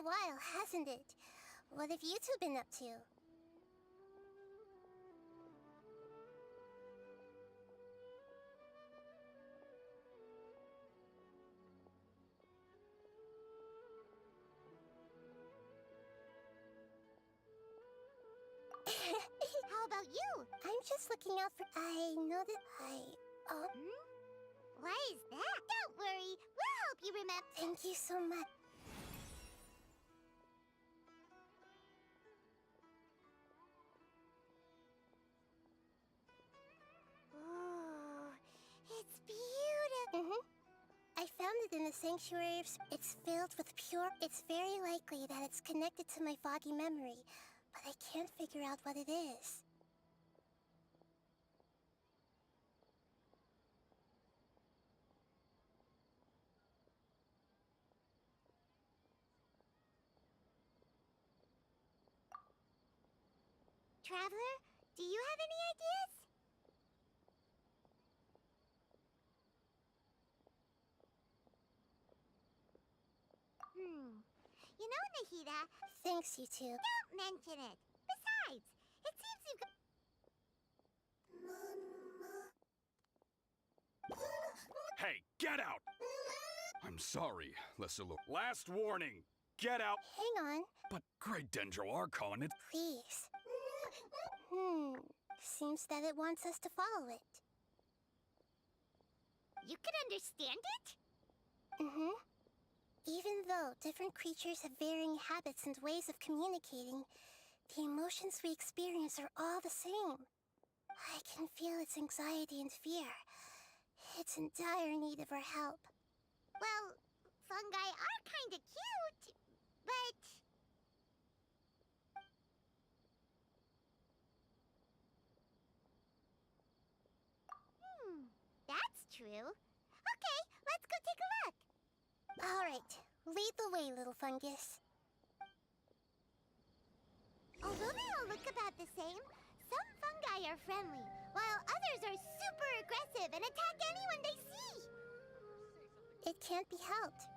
a while, hasn't it? What have you two been up to? How about you? I'm just looking out for... I know that Why is that? Don't worry, we'll help you remember. Thank you so much. Ooh, it's beautiful. I found it in the sanctuary of... It's filled with pure... It's very likely that it's connected to my foggy memory, but I can't figure out what it is. Traveler, do you have any ideas? You know, Nahida, Thanks, you two. don't mention it. Besides, it seems you've got... Hey, get out! I'm sorry, Lesilo. Last warning! Get out! Hang on, But Great Dendro Archon, it... please. Seems that it wants us to follow it. You can understand it? Even though different creatures have varying habits and ways of communicating, the emotions we experience are all the same. I can feel its anxiety and fear. It's in dire need of our help. Well, fungi are kinda cute, but... That's true. Okay, let's go take a look. All right, lead the way, little fungus. Although they all look about the same, some fungi are friendly, while others are super aggressive and attack anyone they see. It can't be helped.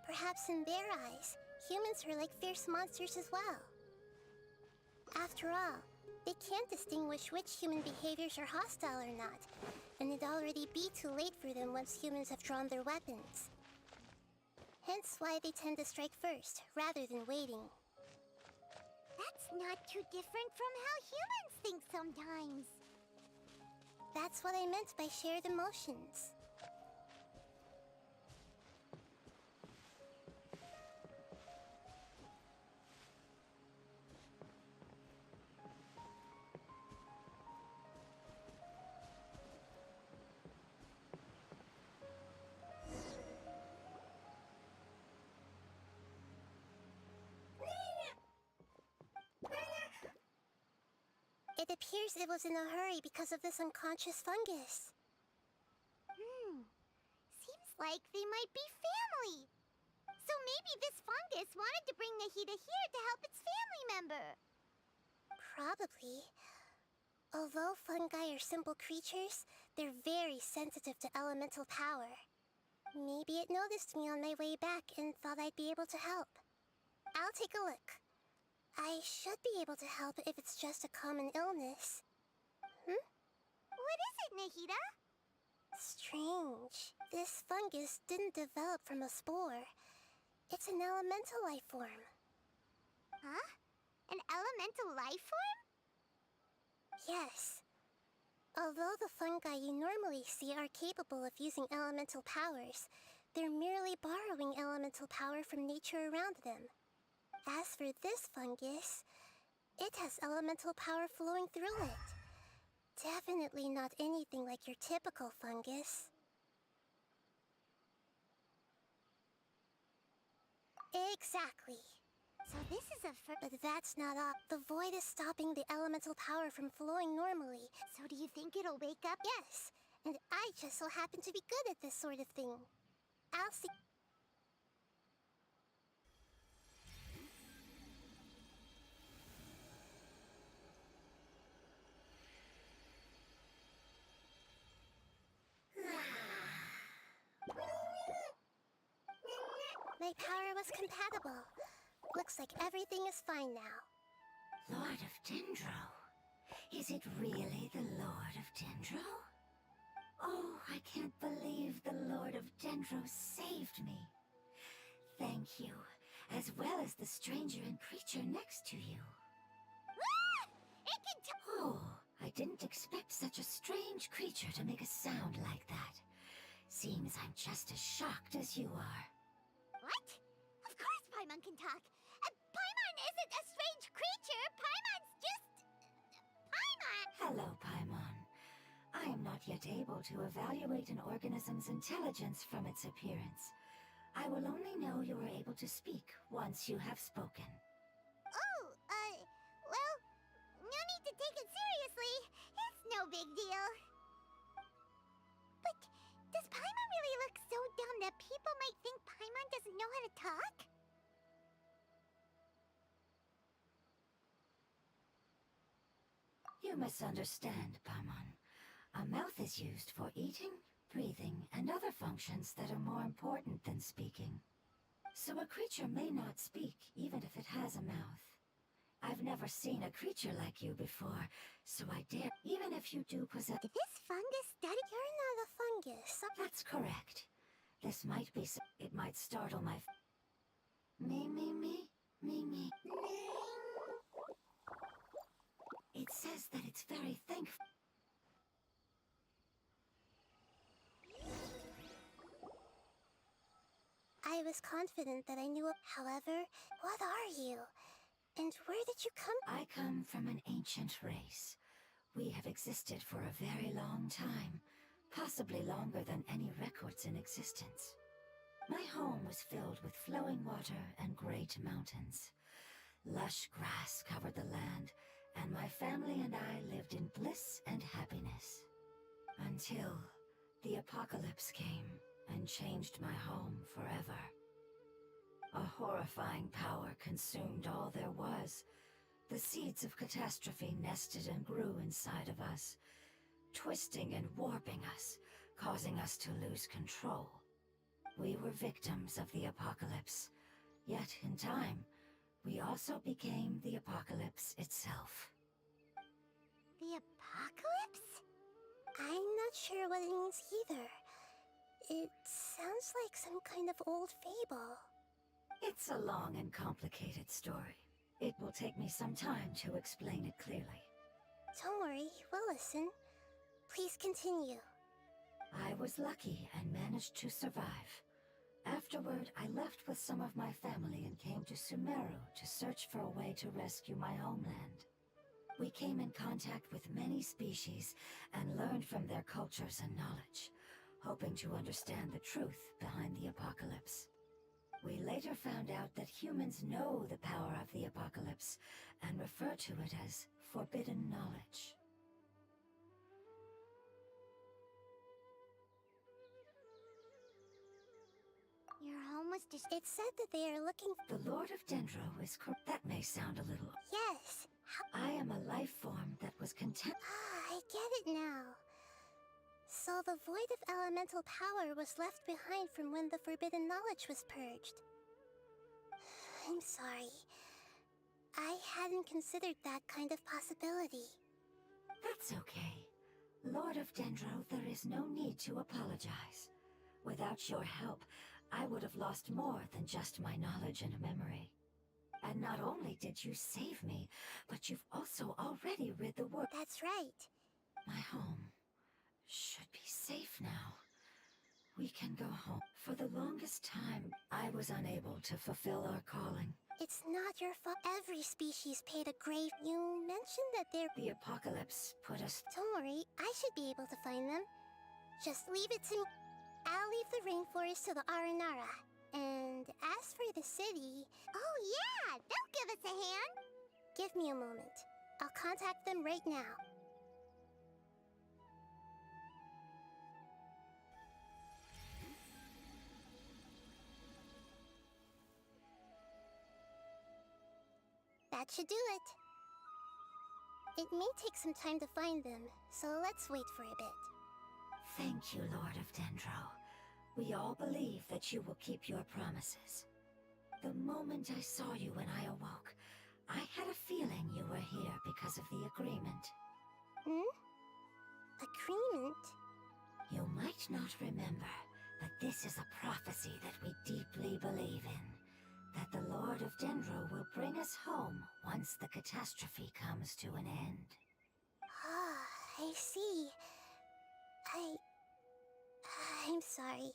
Perhaps in their eyes, humans are like fierce monsters as well. After all, they can't distinguish which human behaviors are hostile or not, and it'd already be too late for them once humans have drawn their weapons. Hence why they tend to strike first, rather than waiting. That's not too different from how humans think sometimes. That's what I meant by shared emotions. It appears it was in a hurry because of this unconscious fungus. Seems like they might be family. So maybe this fungus wanted to bring Nahida here to help its family member. Probably. Although fungi are simple creatures, they're very sensitive to elemental power. Maybe it noticed me on my way back and thought I'd be able to help. I'll take a look. I should be able to help if it's just a common illness. What is it, Nahida? Strange. This fungus didn't develop from a spore. It's an elemental life form. Huh? An elemental life form? Yes. Although the fungi you normally see are capable of using elemental powers, they're merely borrowing elemental power from nature around them. As for this fungus, it has elemental power flowing through it. Definitely not anything like your typical fungus. Exactly. So this is a But that's not all. The void is stopping the elemental power from flowing normally. So do you think it'll wake up? Yes, and I just so happen to be good at this sort of thing. I'll see... My power was compatible. Looks like everything is fine now. Lord of Dendro? Is it really the Lord of Dendro? Oh, I can't believe the Lord of Dendro saved me. Thank you, as well as the stranger and creature next to you. Ah! It can Oh, I didn't expect such a strange creature to make a sound like that. Seems I'm just as shocked as you are. What? Of course Paimon can talk. Paimon isn't a strange creature. Paimon's just... Paimon! Hello, Paimon. I am not yet able to evaluate an organism's intelligence from its appearance. I will only know you are able to speak once you have spoken. Oh, well, no need to take it seriously. It's no big deal. But does Paimon really look so dumb that people might think Paimon doesn't know how to talk? You misunderstand, Paimon. A mouth is used for eating, breathing, and other functions that are more important than speaking. So a creature may not speak, even if it has a mouth. I've never seen a creature like you before, so I dare, even if you do possess— This fungus study... You're not a fungus. That's correct. This might be it might startle my— Me. It says that it's very thankful. I was confident that I knew. However, what are you? And where did you come? I come from an ancient race. We have existed for a very long time, possibly longer than any records in existence. My home was filled with flowing water and great mountains. Lush grass covered the land, and my family and I lived in bliss and happiness. Until the apocalypse came and changed my home forever. A horrifying power consumed all there was. The seeds of catastrophe nested and grew inside of us, twisting and warping us, causing us to lose control. We were victims of the apocalypse, yet in time, we also became the apocalypse itself. The apocalypse? I'm not sure what it means either. It sounds like some kind of old fable. It's a long and complicated story. It will take me some time to explain it clearly. Don't worry, we'll listen. Please continue. I was lucky and managed to survive. Afterward, I left with some of my family and came to Sumeru to search for a way to rescue my homeland. We came in contact with many species and learned from their cultures and knowledge, hoping to understand the truth behind the apocalypse. We later found out that humans know the power of the apocalypse and refer to it as forbidden knowledge. Your home was just... It said that they are looking. The Lord of Dendro is correct. That may sound a little... Yes. I am a life form that was content... I get it now. So the void of elemental power was left behind from when the forbidden knowledge was purged. I'm sorry. I hadn't considered that kind of possibility. That's okay. Lord of Dendro, there is no need to apologize. Without your help, I would have lost more than just my knowledge and memory. And not only did you save me, but you've also already rid the world. That's right. My home should be safe now. We can go home. For the longest time, I was unable to fulfill our calling. It's not your fault. Every species paid a grave. You mentioned that they're... The apocalypse put us... Don't worry, I should be able to find them. Just leave it to me. I'll leave the rainforest to the Aranara. And as for the city... Oh yeah, they'll give us a hand. Give me a moment. I'll contact them right now. That should do it. It may take some time to find them, so let's wait for a bit. Thank you, Lord of Dendro. We all believe that you will keep your promises. The moment I saw you when I awoke, I had a feeling you were here because of the agreement. Hmm? Agreement? You might not remember, but this is a prophecy that we deeply believe in. That the Lord of Dendro will bring us home once the catastrophe comes to an end. Ah, I see. I'm sorry.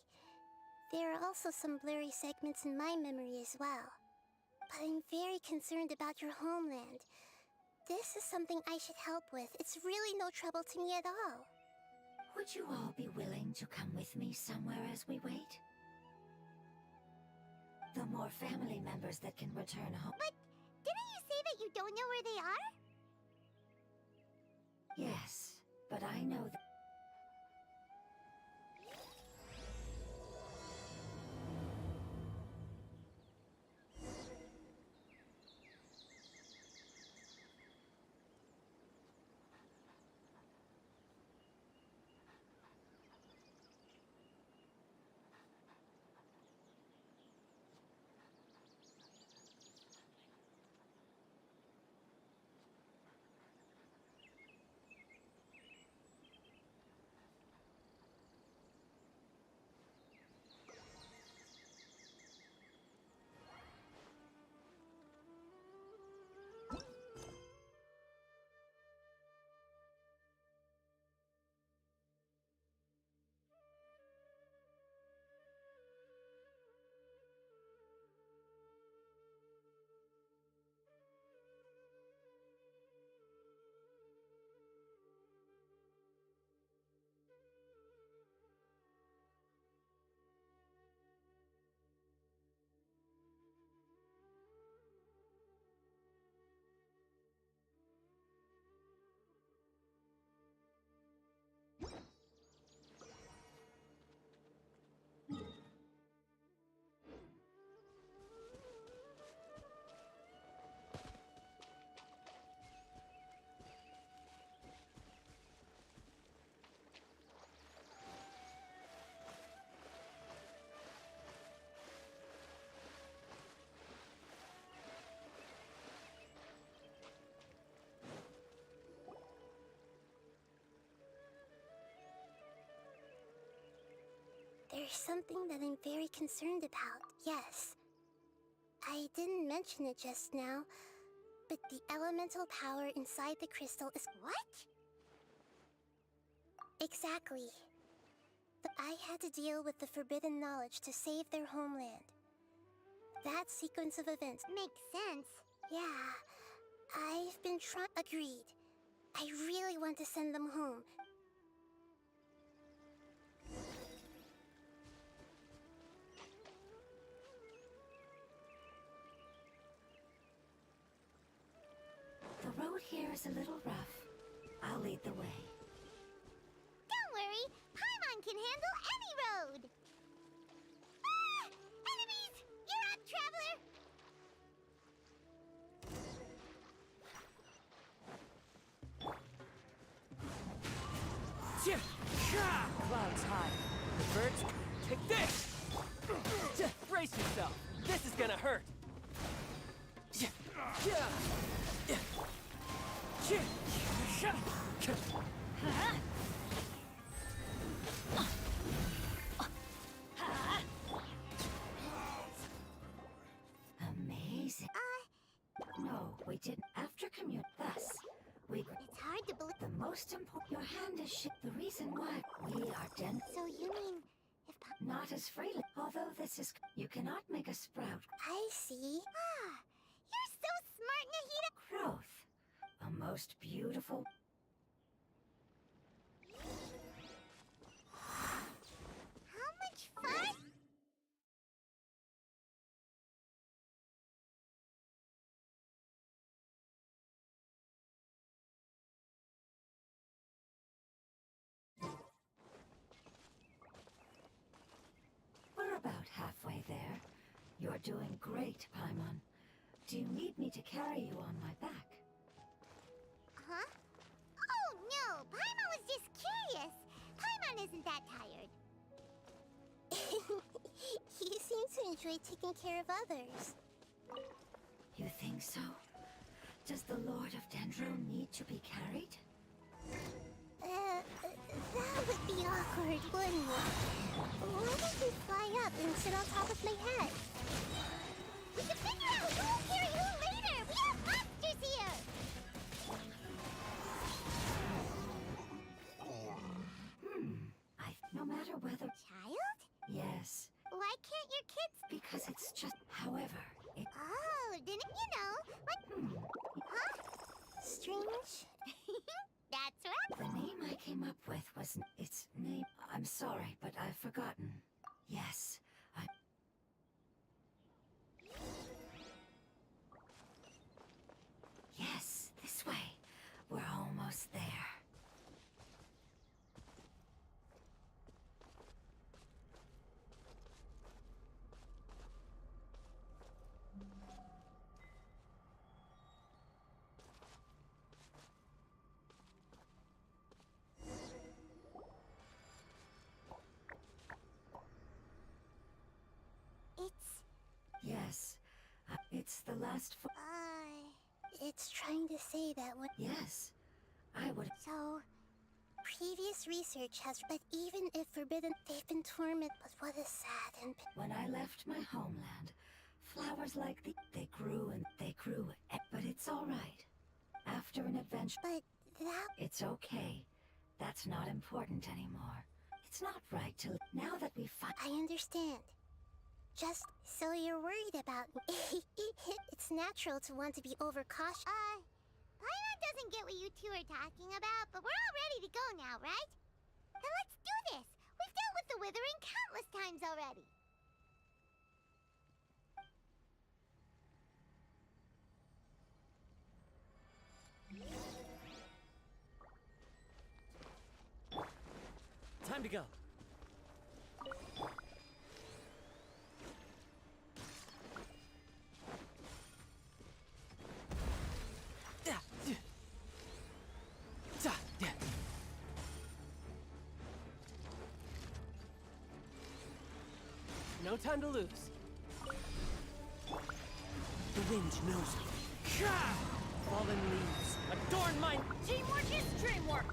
There are also some blurry segments in my memory as well. But I'm very concerned about your homeland. This is something I should help with. It's really no trouble to me at all. Would you all be willing to come with me somewhere as we wait? The more family members that can return home. But didn't you say that you don't know where they are? Yes, but I know that. There's something that I'm very concerned about, yes. I didn't mention it just now, but the elemental power inside the crystal is... What? Exactly. But I had to deal with the forbidden knowledge to save their homeland. That sequence of events... Makes sense. Yeah, I've been Agreed. I really want to send them home. The road here is a little rough. I'll lead the way. Don't worry, Paimon can handle any road! Ah! Enemies! You're up, traveler! Clouds high. The birds, take this! Brace yourself. This is gonna hurt. Amazing. No, we didn't. After commute, thus, we... It's hard to believe. The most important... Your hand is the reason why we are den... So you mean, if Not as freely. Although this is... You cannot make a sprout. I see. Ah, you're so smart, Nahida! Growth. A most beautiful... How much fun? We're about halfway there. You're doing great, Paimon. Do you need me to carry you on my back? Huh? Oh no, Paimon was just curious. Paimon isn't that tired. You seem to enjoy enjoy taking care of others. You think so? Does the Lord of Dendro need to be carried? That would be awkward, wouldn't it? Why don't you fly up and sit on top of my head? We can figure out who will carry who later! We have monsters here! No matter whether... Child? Yes, Why can't your kids... because it's just... However, it... Oh, didn't you know? What? Huh? Strange. That's right. The name I came up with was... Its name... I'm sorry, but I've forgotten. Yes, I... Yes, this way. We're almost there. Yes, it's the last It's trying to say that what... Yes, I would... So, previous research has... But even if forbidden, they've been tormented. But what a sad and... When I left my homeland, flowers like they grew and they grew. But it's all right. After an adventure... But that... It's okay. That's not important anymore. It's not right to... Now that we find... I understand. Just so you're worried about me. It's natural to want to be overcautious. Paimon doesn't get what you two are talking about, but we're all ready to go now, right? Then let's do this! We've dealt with the Withering countless times already! Time to go. No time to lose. The wind knows me. Fallen leaves adorn my... Teamwork is dreamwork!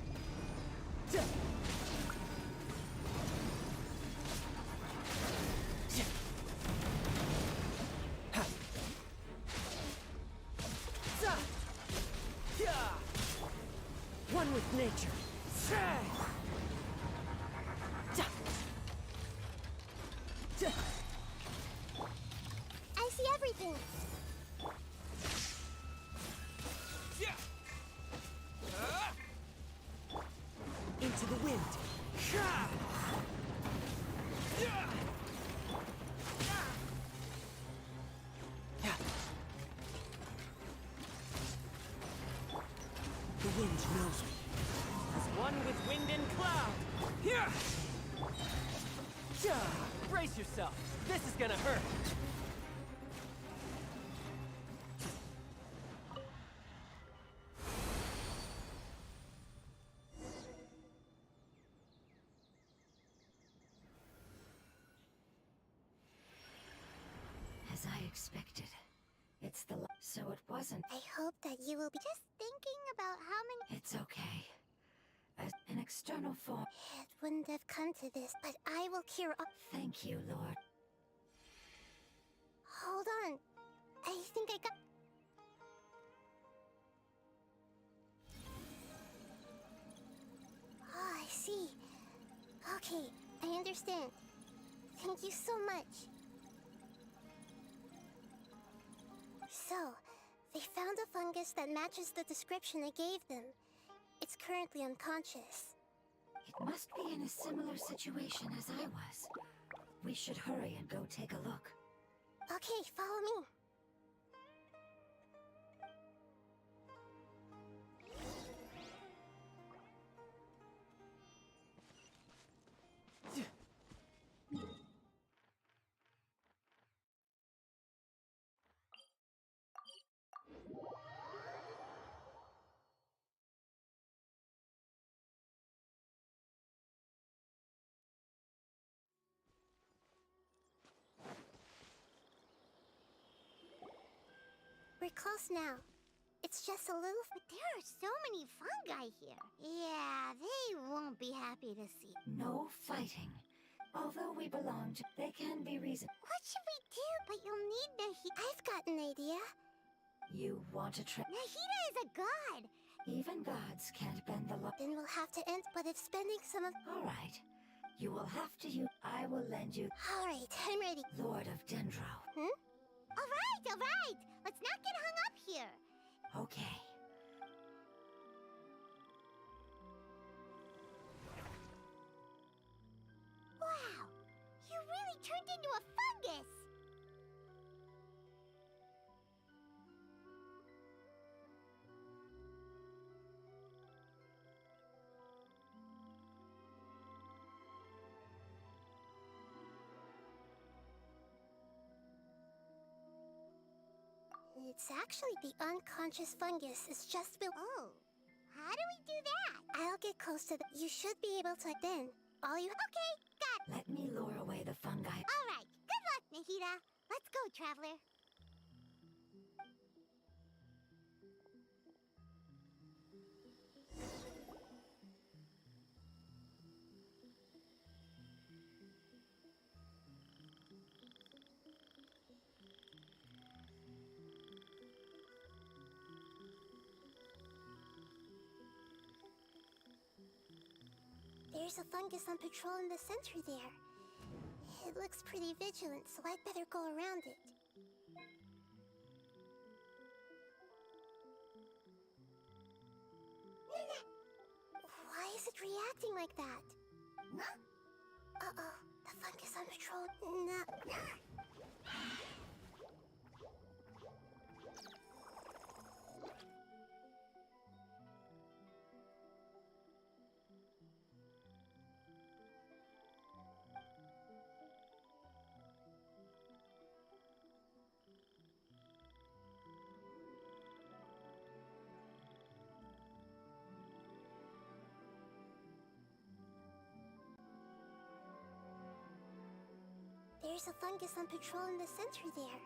One with nature. I see everything. Into the wind. The wind knows me. As one with wind and cloud. Brace yourself. This is gonna hurt. As I expected. It's the... So it wasn't... I hope that you will be... Just thinking about how many... It's okay. As an external form... It wouldn't have come to this, but I will cure all... Thank you, Lord. Hold on. I think I got... Oh, I see. Okay, I understand. Thank you so much. So, they found a fungus that matches the description I gave them. It's currently unconscious. It must be in a similar situation as I was. We should hurry and go take a look. Okay, follow me. We're close now. It's just a little. But there are so many fungi here. Yeah, they won't be happy to see. No fighting. Although we belong to, they can be reasoned. What should we do? But you'll need Nahida. I've got an idea. You want to try? Nahida is a god. Even gods can't bend the law. Then we'll have to end, but if spending some of. All right. You will have to use. I will lend you. All right, I'm ready. Lord of Dendro. All right. Let's not get hung up here. Okay. Wow, you really turned into a fungus. It's actually the unconscious fungus. It's just built. Oh, how do we do that? I'll get close to the. You should be able to. Then, all you. Okay, got it. Let me lure away the fungi. All right, good luck, Nahida. Let's go, Traveler. There's a fungus on patrol in the center there. It looks pretty vigilant, so I'd better go around it. Why is it reacting like that? Uh-oh, the fungus on patrol. No. There's a fungus on patrol in the center there.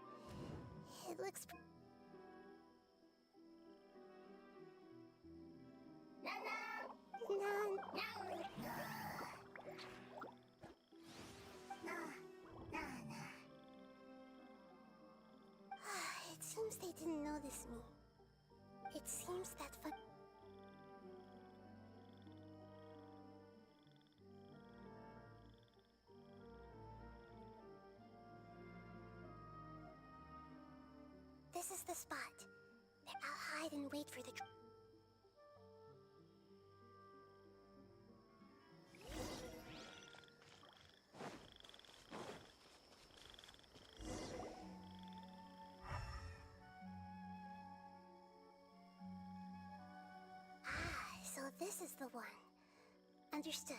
It looks. It seems they didn't notice me. It seems that This is the spot. I'll hide and wait for the. So this is the one. Understood.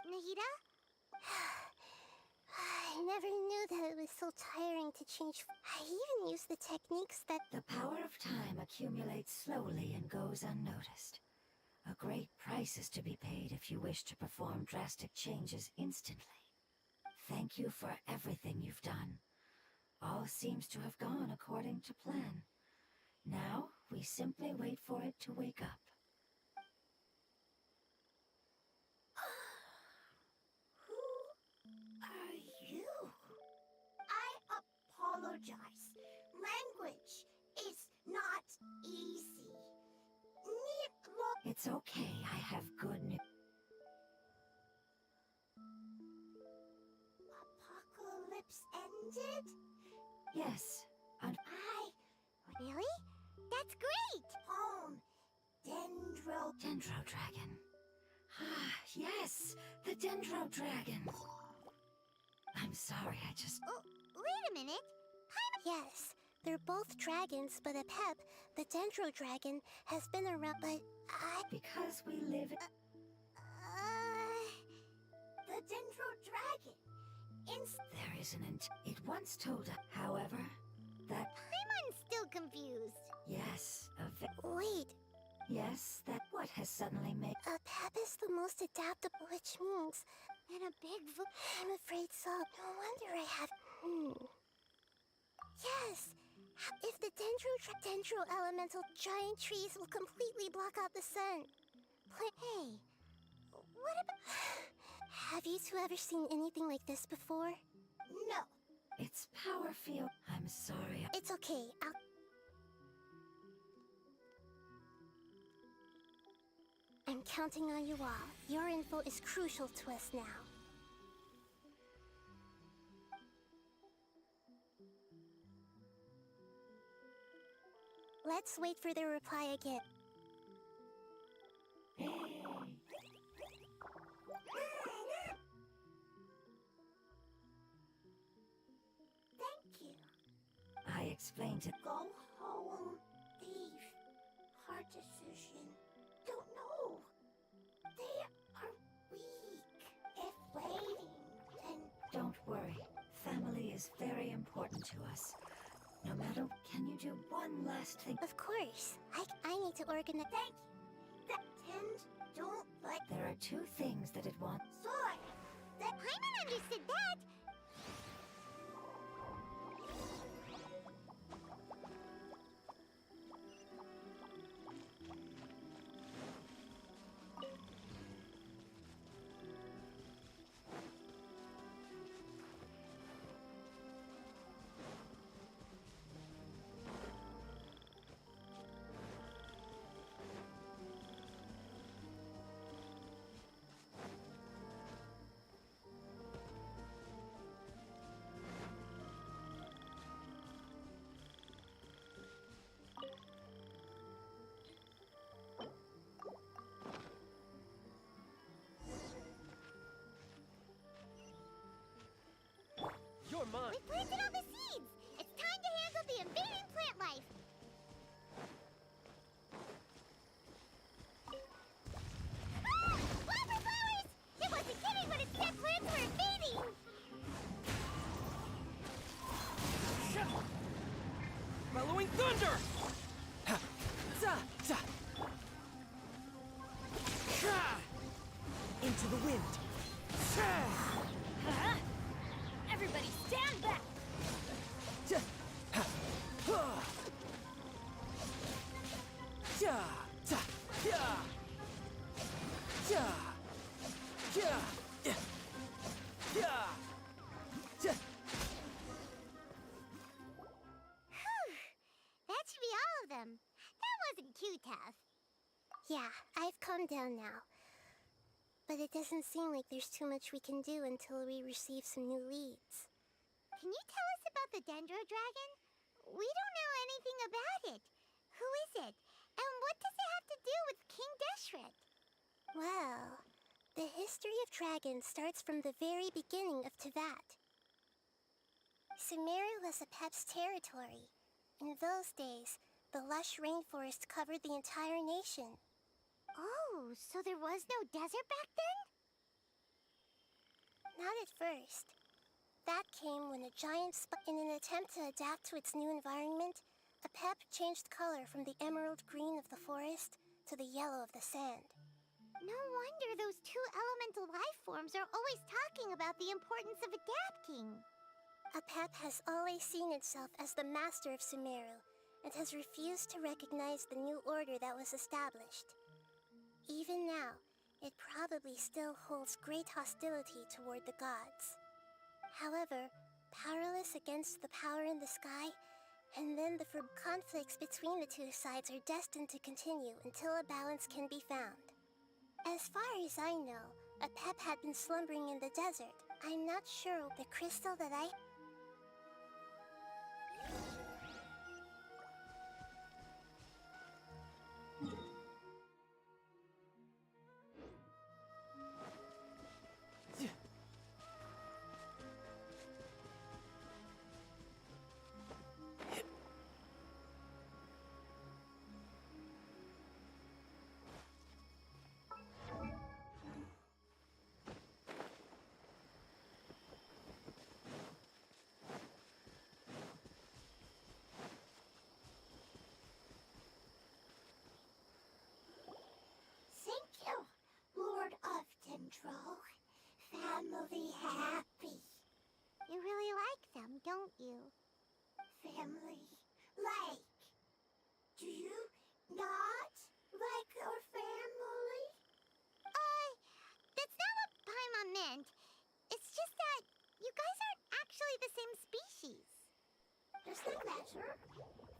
Nahida? I never knew that it was so tiring to change. I even used the techniques that. The power of time accumulates slowly and goes unnoticed. A great price is to be paid if you wish to perform drastic changes instantly. Thank you for everything you've done. All seems to have gone according to plan. Now, we simply wait for it to wake up. Who are you? I apologize. Language is not easy. It's okay, I have good news. Apocalypse ended? Yes, and Really? That's great! Home. Dendro Dragon. Ah, yes, the Dendro Dragon. I'm sorry, I just... Oh, wait a minute. Yes, they're both dragons, but a pep, the Dendro Dragon, has been around, but Because we live... The Dendro Dragon. There isn't. It once told us, however, that I'm still confused. yes, Wait, yes, that what has suddenly made. a pep is the most adaptable, which means And a big I'm afraid so. No wonder I have. Yes! If the dendro elemental giant trees will completely block out the sun. Hey, what about... Have you two ever seen anything like this before? No. Its power field. I'm sorry. It's okay. I'm counting on you all. Your info is crucial to us now. Let's wait for their reply again. Thank you. I explained to Go home. Leave. Hard decision. Don't know. They are weak. If waiting, then... don't worry. Family is very important to us. No matter, can you do one last thing? Of course. I need to organize. Thank you. That tend don't like... There are two things that it wants. Soy. That Paimon understood that. You're mine. We planted all the seeds. It's time to handle the invading plant life. Ah! Wildflowers! It wasn't kidding when it said plants were invading. Bellowing thunder! Ha! Za! Za! Ha! Into the wind! Ha! Everybody stand back. Ja! Ha! Ha! Ja! Ja! Ja! Ja! Ja! Ja! Ja! Ja! That should be all of them. That wasn't too tough. Yeah, I've calmed down now. But it doesn't seem like there's too much we can do until we receive some new leads. Can you tell us about the Dendro Dragon? We don't know anything about it. Who is it? And what does it have to do with King Deshret? Well, the history of dragons starts from the very beginning of Tevat. Sumeru was a Pep's territory. In those days, the lush rainforest covered the entire nation. Oh, so there was no desert back then? Not at first. That came when a giant in an attempt to adapt to its new environment, a Pep changed color from the emerald green of the forest to the yellow of the sand. No wonder those two elemental life forms are always talking about the importance of adapting. A Pep has always seen itself as the master of Sumeru and has refused to recognize the new order that was established. Even now, it probably still holds great hostility toward the gods. However, powerless against the power in the sky, and then the conflicts between the two sides are destined to continue until a balance can be found. As far as I know, a Pep had been slumbering in the desert. I'm not sure the crystal that I... happy. You really like them, don't you? Family. Like. Do you not like your family? That's not what Paimon meant. It's just that you guys aren't actually the same species. Doesn't matter.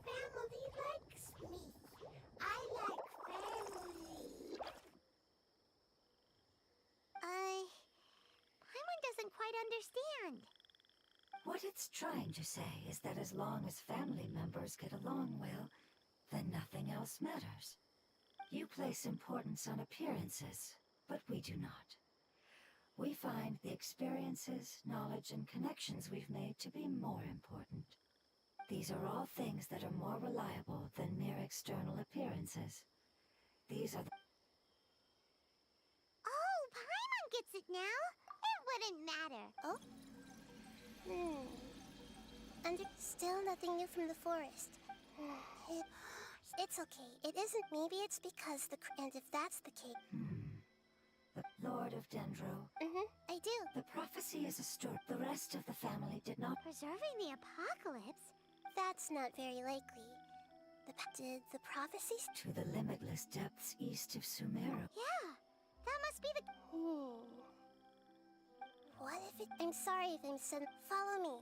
Family likes me. I like family. Paimon doesn't quite understand. What it's trying to say is that as long as family members get along well, then nothing else matters. You place importance on appearances, but we do not. We find the experiences, knowledge, and connections we've made to be more important. These are all things that are more reliable than mere external appearances. These are the... Oh, Paimon gets it now. It wouldn't matter. Oh? Still nothing new from the forest. It's okay. It isn't. Maybe it's because and if that's the case... The Lord of Dendro. I do. The prophecy is a story. The rest of the family did not... Preserving the apocalypse? That's not very likely. Did the prophecies... To the limitless depths east of Sumeru. Yeah, that must be the... What if it... I'm sorry if I'm sudden... Follow me.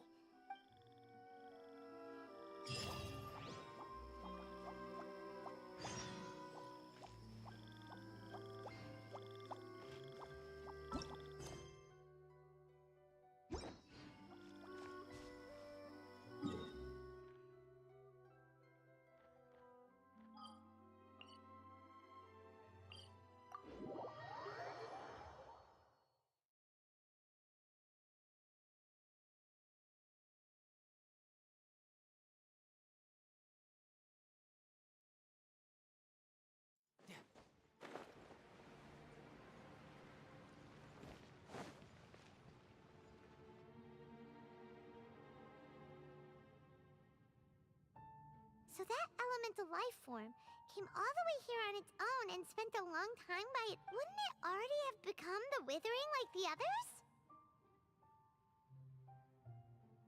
So that elemental life form came all the way here on its own and spent a long time by it. Wouldn't it already have become the Withering like the others?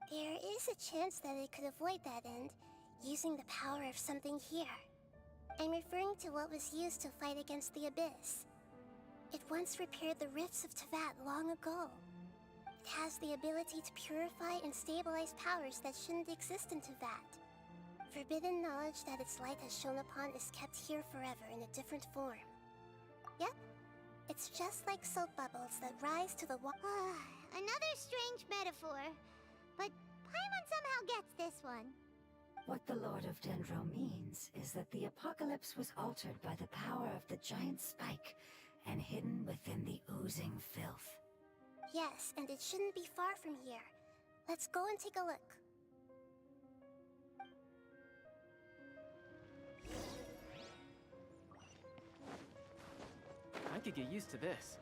There is a chance that it could avoid that end, using the power of something here. I'm referring to what was used to fight against the Abyss. It once repaired the rifts of Tevat long ago. It has the ability to purify and stabilize powers that shouldn't exist in Tevat. Forbidden knowledge that its light has shone upon is kept here forever in a different form. Yep, it's just like soap bubbles that rise to the Another strange metaphor. But Paimon somehow gets this one. What the Lord of Dendro means is that the apocalypse was altered by the power of the giant spike and hidden within the oozing filth. Yes, and it shouldn't be far from here. Let's go and take a look. I could get used to this.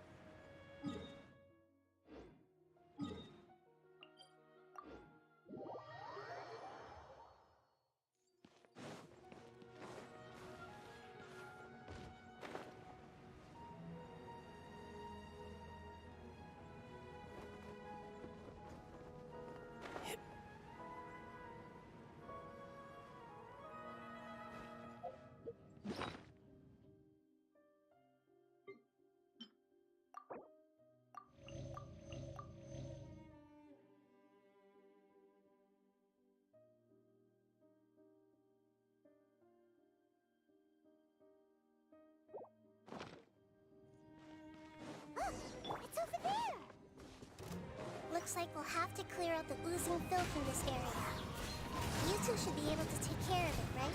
It's over there! Looks like we'll have to clear out the oozing filth in this area. You two should be able to take care of it, right?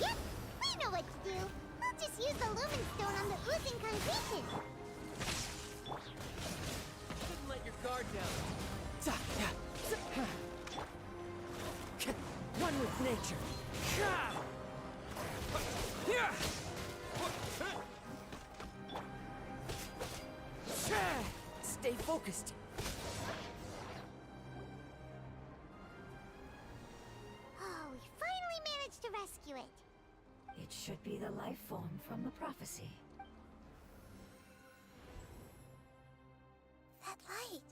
Yep, we know what to do. We'll just use the Lumen Stone on the oozing concretion. Couldn't let your guard down. One with nature. Stay focused. Oh, we finally managed to rescue it. It should be the life form from the prophecy. That light.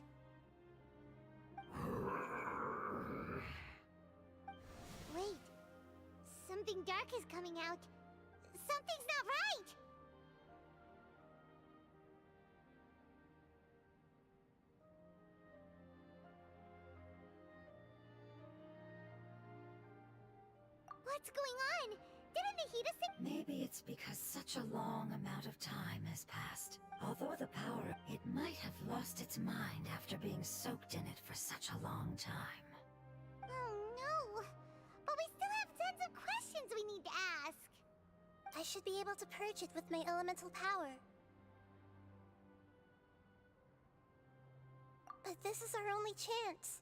Wait. Something dark is coming out. Something's not right! What's going on? Didn't Nahida say— Maybe it's because such a long amount of time has passed. Although the power, it might have lost its mind after being soaked in it for such a long time. Oh no! But we still have tons of questions we need to ask. I should be able to purge it with my elemental power. But this is our only chance.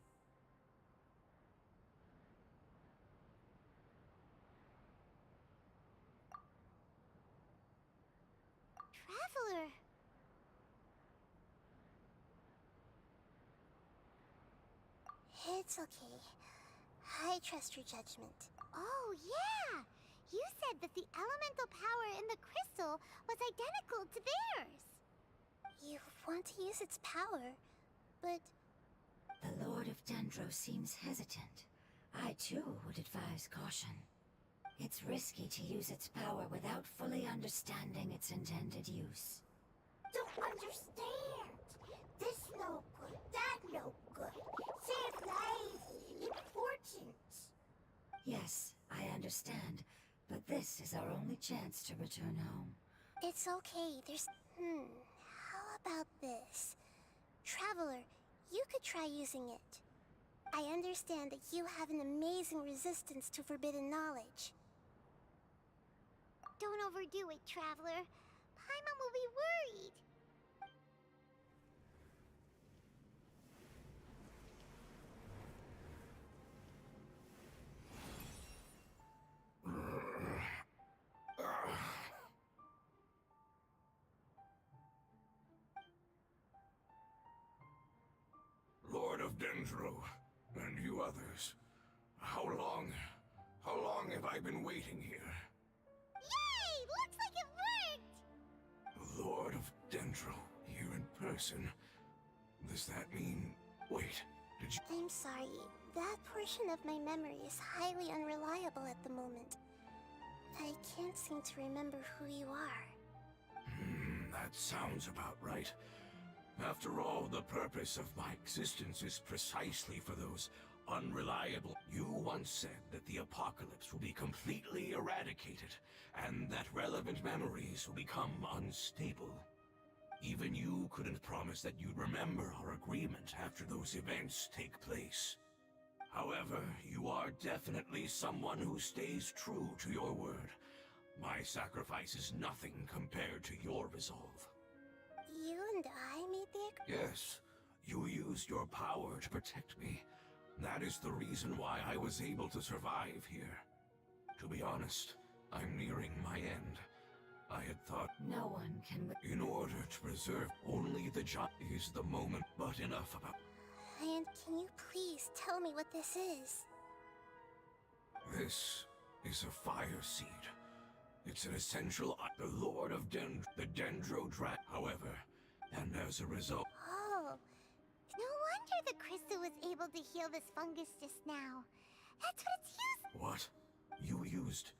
Traveler! It's okay. I trust your judgment. Oh, yeah! You said that the elemental power in the crystal was identical to theirs. You want to use its power, but The Lord of Dendro seems hesitant. I too would advise caution. It's risky to use its power without fully understanding its intended use. Don't understand. This no good, that no good. Save lives, important. Yes, I understand, but this is our only chance to return home. it's okay. How about this? Traveler, you could try using it. I understand that you have an amazing resistance to forbidden knowledge. Don't overdo it, Traveler. Paimon will be worried. Lord of Dendro, and you others. How long have I been waiting here? Yay! Looks like it worked! Lord of Dendro, here in person. Does that mean... Wait, did you... I'm sorry. That portion of my memory is highly unreliable at the moment. I can't seem to remember who you are. That sounds about right. After all, the purpose of my existence is precisely for those unreliable. You once said that the apocalypse will be completely eradicated, and that relevant memories will become unstable. Even you couldn't promise that you'd remember our agreement after those events take place. However, you are definitely someone who stays true to your word. My sacrifice is nothing compared to your resolve. You and I made the Yes, you used your power to protect me. That is the reason why I was able to survive here. To be honest, I'm nearing my end. I had thought, No one can... in order to preserve only the job is the moment, but enough about... And can you please tell me what this is? This is a fire seed. It's an essential... The Lord of the Dendro Dra... However, and as a result... Oh, no wonder the crystal was able to heal this fungus just now. That's what it's used. What? You used...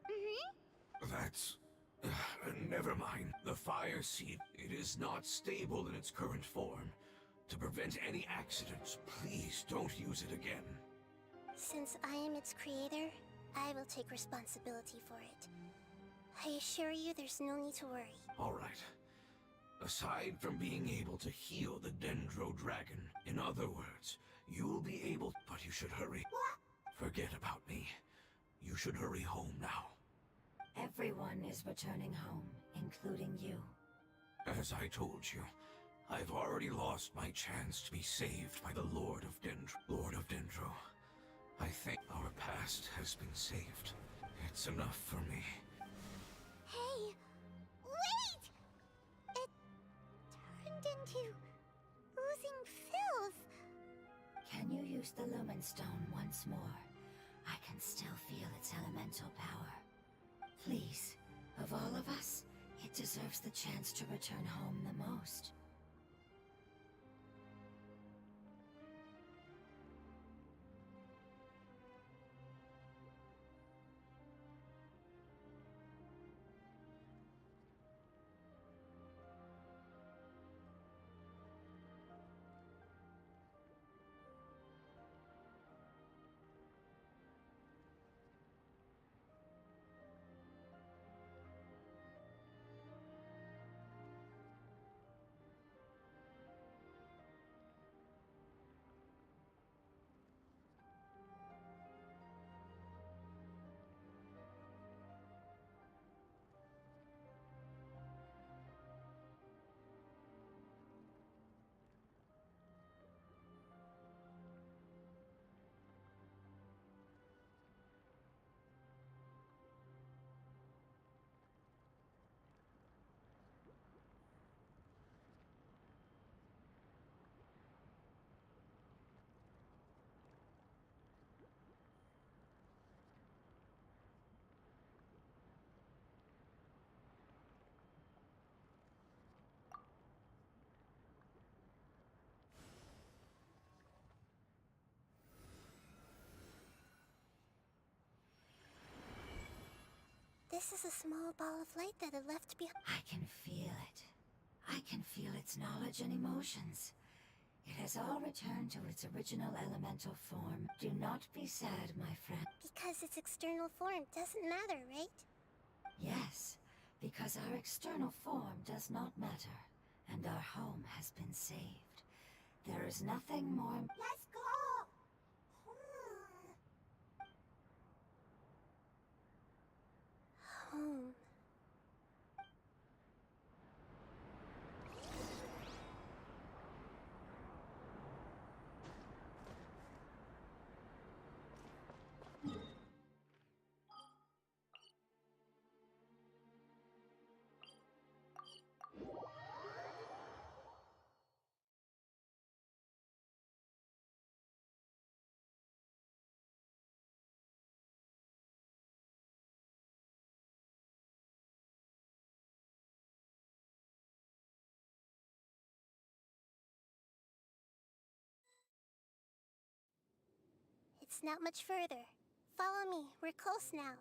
Mm-hmm. That's... never mind. The fire seed, it is not stable in its current form. To prevent any accidents, please don't use it again. Since I am its creator, I will take responsibility for it. I assure you there's no need to worry. Alright. Aside from being able to heal the Dendro Dragon, in other words, you'll be able... But you should hurry. Forget about me. You should hurry home now. Everyone is returning home, including you. As I told you, I've already lost my chance to be saved by the Lord of Dendro. Lord of Dendro, I think our past has been saved. It's enough for me. Hey, use the Lumen Stone once more, I can still feel its elemental power. Please, of all of us, it deserves the chance to return home the most. This is a small ball of light that it left behind. I can feel it. I can feel its knowledge and emotions. It has all returned to its original elemental form. Do not be sad, my friend. Because its external form doesn't matter, right? Yes, because our external form does not matter, and our home has been saved. There is nothing more... Let's go! Home. It's not much further. Follow me. We're close now.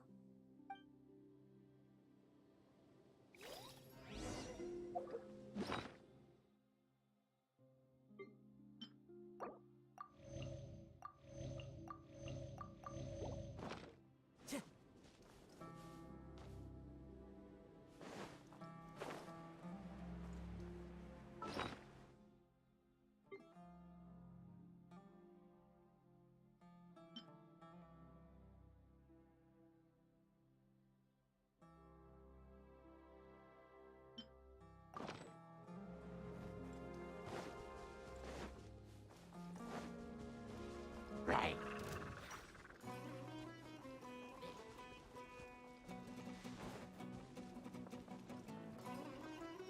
Right.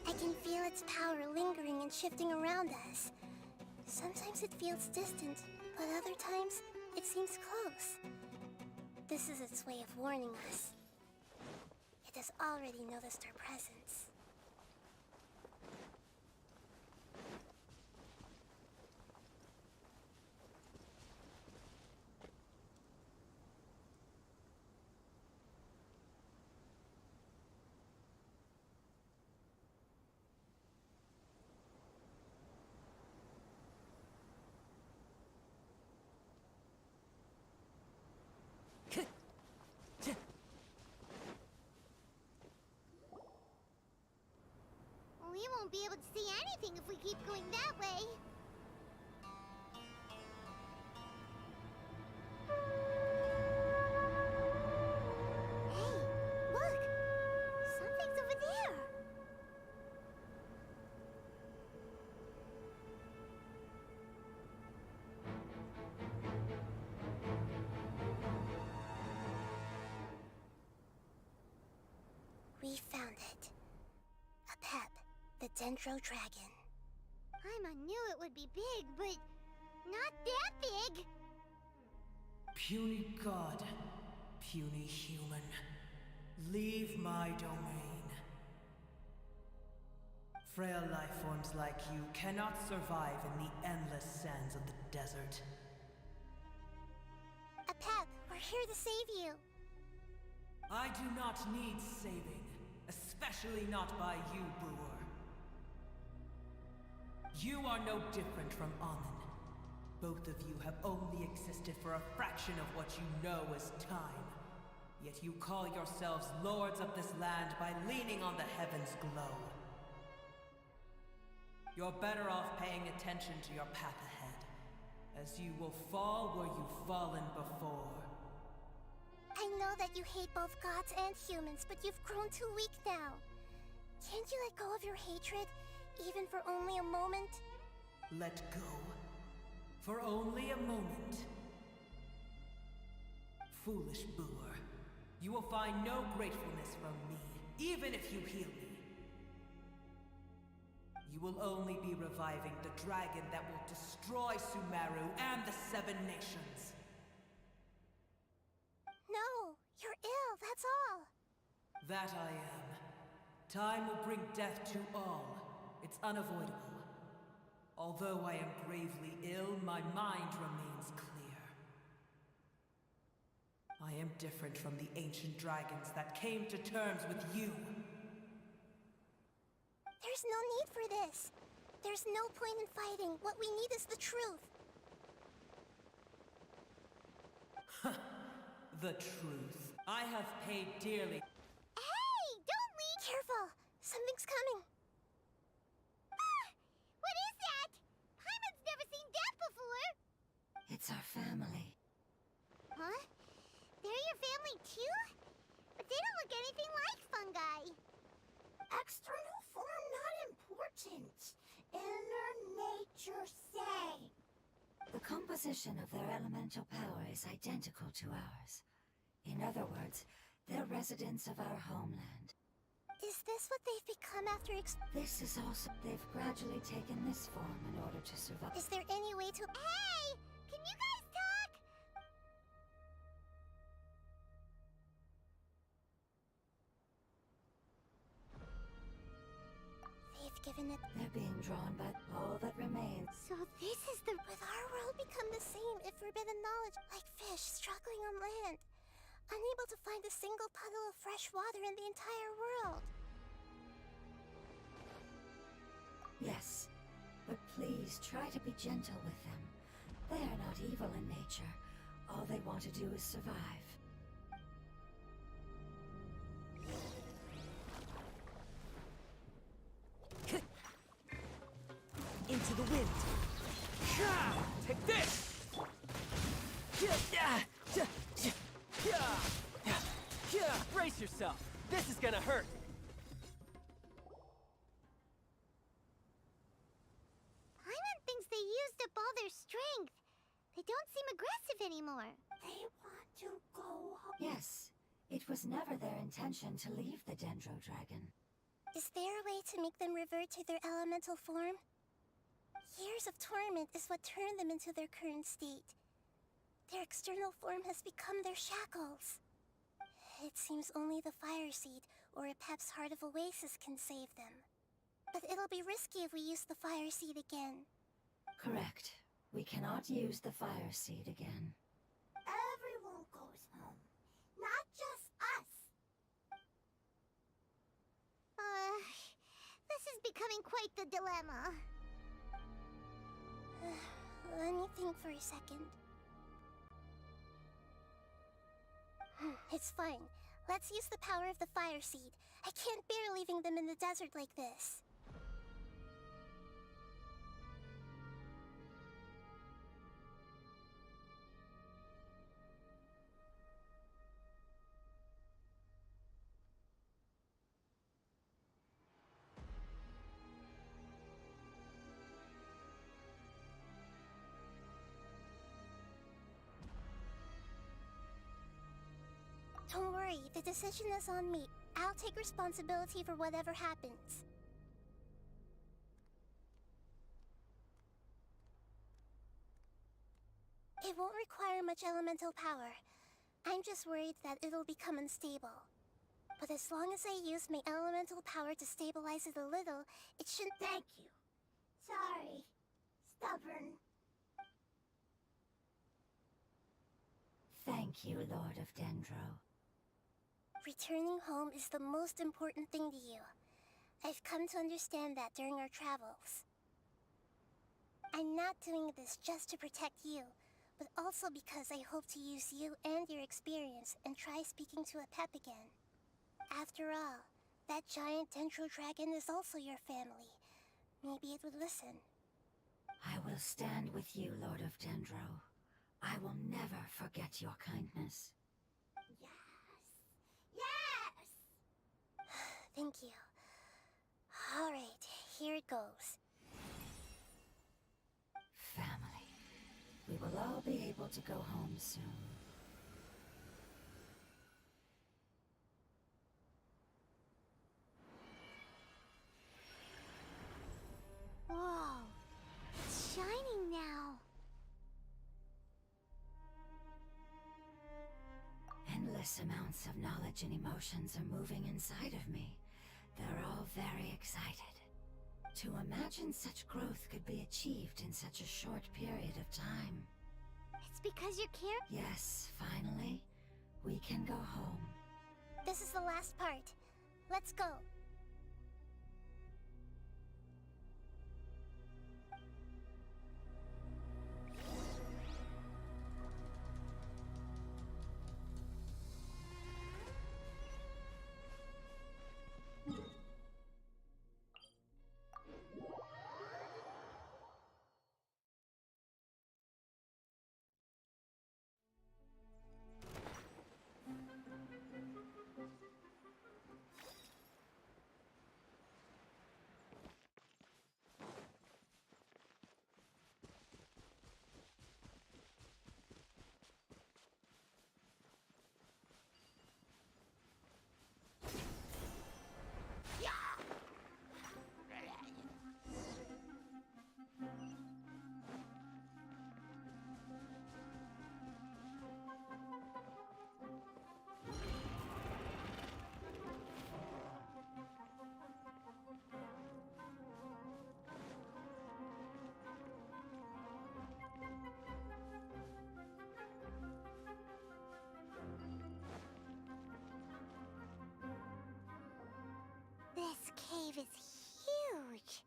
I can feel its power lingering and shifting around us. Sometimes it feels distant, but other times it seems close. This is its way of warning us. It has already noticed our presence. We won't be able to see anything if we keep going that way. Hey, look! Something's over there! We found it. A pep, the Dendro Dragon. Paimon knew it would be big, but not that big! Puny god, puny human, leave my domain. Frail life forms like you cannot survive in the endless sands of the desert. Apep, we're here to save you. I do not need saving, especially not by you, Brewer. You are no different from Amun. Both of you have only existed for a fraction of what you know as time. Yet you call yourselves lords of this land by leaning on the heavens' glow. You're better off paying attention to your path ahead, as you will fall where you've fallen before. I know that you hate both gods and humans, but you've grown too weak now. Can't you let go of your hatred, even for only a moment? Let go. For only a moment. Foolish Brewer, you will find no gratefulness from me, even if you heal me. You will only be reviving the dragon that will destroy Sumeru and the Seven Nations. No, you're ill, that's all. That I am. Time will bring death to all. It's unavoidable. Although I am gravely ill, my mind remains clear. I am different from the ancient dragons that came to terms with you. There's no need for this. There's no point in fighting. What we need is the truth. The truth. I have paid dearly. Hey, don't leave! Careful, something's coming. Ah! What is that? Paimon's never seen death before! It's our family. Huh? They're your family too? But they don't look anything like fungi. External form not important. Inner nature same. The composition of their elemental power is identical to ours. In other words, they're residents of our homeland. Is this what they've become after This is also... They've gradually taken this form in order to survive. Is there any way to... Hey! Can you guys talk? They've given it... They're being drawn by all that remains. So this is the... Would our world become the same if forbidden knowledge, like fish struggling on land, unable to find a single puddle of fresh water in the entire world? Yes, but please try to be gentle with them. They are not evil in nature. All they want to do is survive. Into the wind. Take this! Brace yourself. This is gonna hurt. Paimon thinks they used up all their strength. They don't seem aggressive anymore. They want to go home. Yes, it was never their intention to leave the Dendro Dragon. Is there a way to make them revert to their elemental form? Years of torment is what turned them into their current state. Their external form has become their shackles. It seems only the Fire Seed or Apep's Heart of Oasis can save them. But it'll be risky if we use the Fire Seed again. Correct. We cannot use the Fire Seed again. Everyone goes home, not just us. This is becoming quite the dilemma. Let me think for a second. It's fine. Let's use the power of the Fire Seed. I can't bear leaving them in the desert like this. Don't worry, the decision is on me. I'll take responsibility for whatever happens. It won't require share much elemental power. I'm just worried that it'll become unstable. But as long as I use my elemental power to stabilize it a little, it shouldn't— Thank you. Sorry. Stubborn. Thank you, Lord of Dendro. Returning home is the most important thing to you. I've come to understand that during our travels. I'm not doing this just to protect you, but also because I hope to use you and your experience and try speaking to a pep again. After all, that giant dendro dragon is also your family. Maybe it would listen. I will stand with you, Lord of Dendro. I will never forget your kindness. Yes! Thank you. Alright, here it goes. Family. We will all be able to go home soon. Whoa. It's shining now. Endless amounts of knowledge and emotions are moving inside of me. They're all very excited. To imagine such growth could be achieved in such a short period of time. It's because you're Yes, finally, we can go home. This is the last part. Let's go. This cave is huge.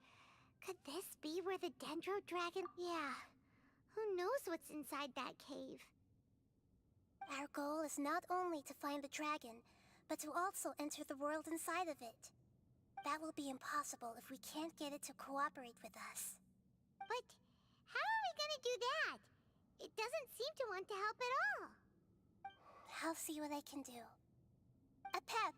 Could this be where the Dendro Dragon... Yeah. Who knows what's inside that cave? Our goal is not only to find the dragon, but to also enter the world inside of it. That will be impossible if we can't get it to cooperate with us. But how are we gonna do that? It doesn't seem to want to help at all. I'll see what I can do. Pep,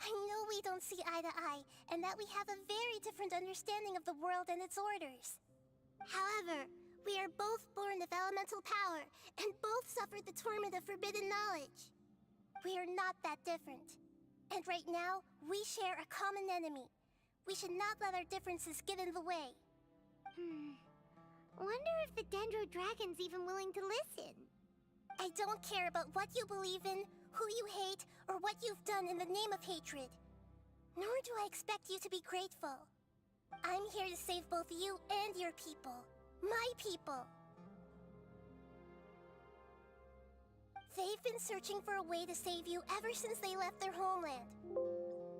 I know we don't see eye to eye, and that we have a very different understanding of the world and its orders. However, we are both born of elemental power, and both suffered the torment of forbidden knowledge. We are not that different. And right now, we share a common enemy. We should not let our differences get in the way. Wonder if the Dendro Dragon's even willing to listen. I don't care about what you believe in, who you hate, or what you've done in the name of hatred. Nor do I expect you to be grateful. I'm here to save both you and your people. My people. They've been searching for a way to save you ever since they left their homeland.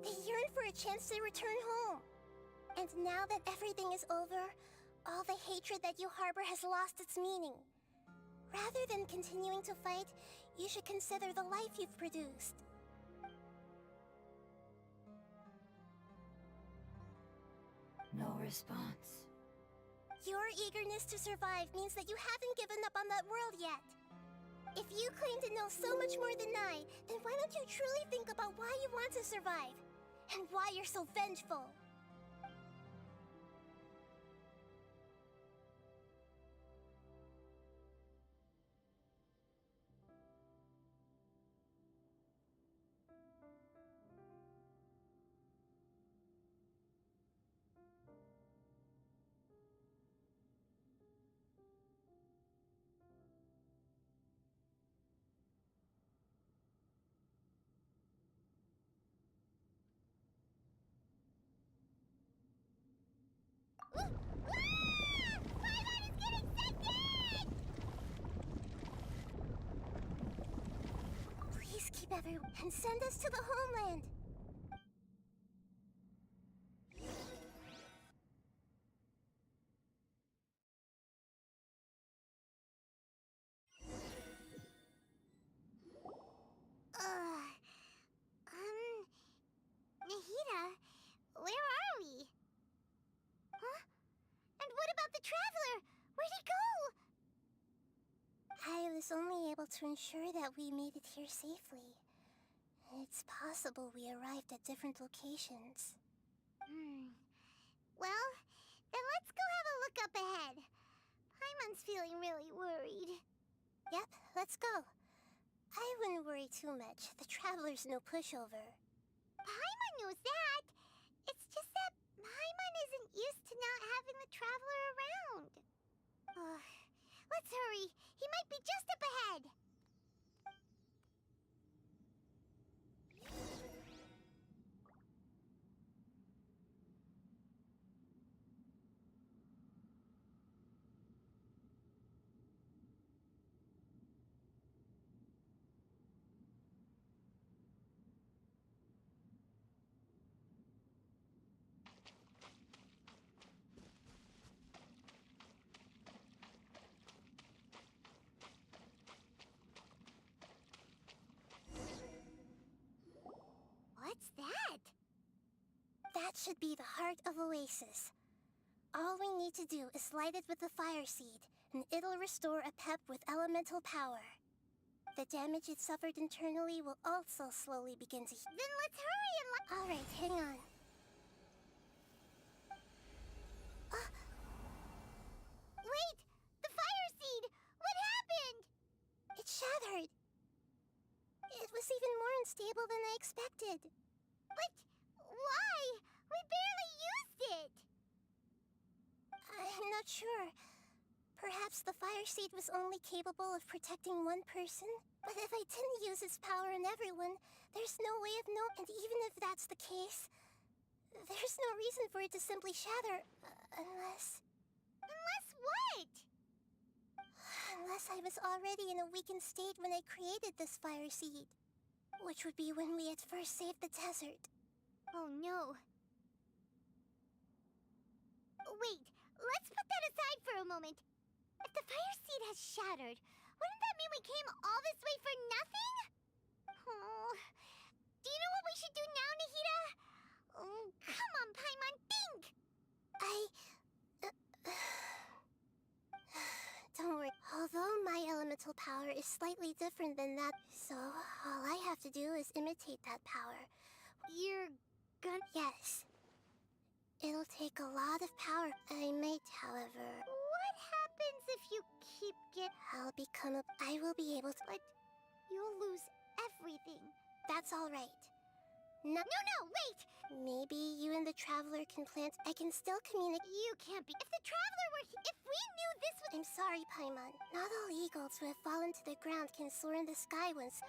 They yearn for a chance to return home. And now that everything is over, all the hatred that you harbor has lost its meaning. Rather than continuing to fight, you should consider the life you've produced. No response. Your eagerness to survive means that you haven't given up on that world yet. If you claim to know so much more than I, then why don't you truly think about why you want to survive? And why you're so vengeful? together and send us to the homeland. Nahida, where are we? Huh? And what about the traveler? Where'd he go? I was only able to ensure that we made it here safely. It's possible we arrived at different locations. Well, then let's go have a look up ahead. Paimon's feeling really worried. Yep, let's go. I wouldn't worry too much. The traveler's no pushover. Paimon knows that. It's just that Paimon isn't used to not having the traveler around. Let's hurry. He might be just up ahead. What's that? That should be the heart of Oasis. All we need to do is light it with the fire seed, and it'll restore a pep with elemental power. The damage it suffered internally will also slowly begin to heal. Then let's hurry and Alright, hang on. Wait! The fire seed! What happened? It shattered. It was even more unstable than I expected. But why? We barely used it! I'm not sure. Perhaps the fire seed was only capable of protecting one person? But if I didn't use its power on everyone, there's no way of knowing. And even if that's the case, there's no reason for it to simply shatter, unless... Unless what? Unless I was already in a weakened state when I created this fire seed. Which would be when we at first saved the desert. Oh no. Wait, let's put that aside for a moment. If the fire seed has shattered, wouldn't that mean we came all this way for nothing? Oh, do you know what we should do now, Nahida? Oh, come on, Paimon, think! Don't worry. Although my elemental power is slightly different than that, so all I have to do is imitate that power. You're gonna... Yes. It'll take a lot of power. I might, however... What happens if you keep I will be able to... But you'll lose everything. That's all right. No, wait! maybe you and the Traveler can plant... I can still communicate... You can't be... If the Traveler were here... If we knew this was... I'm sorry, Paimon. Not all eagles who have fallen to the ground can soar in the sky once... No.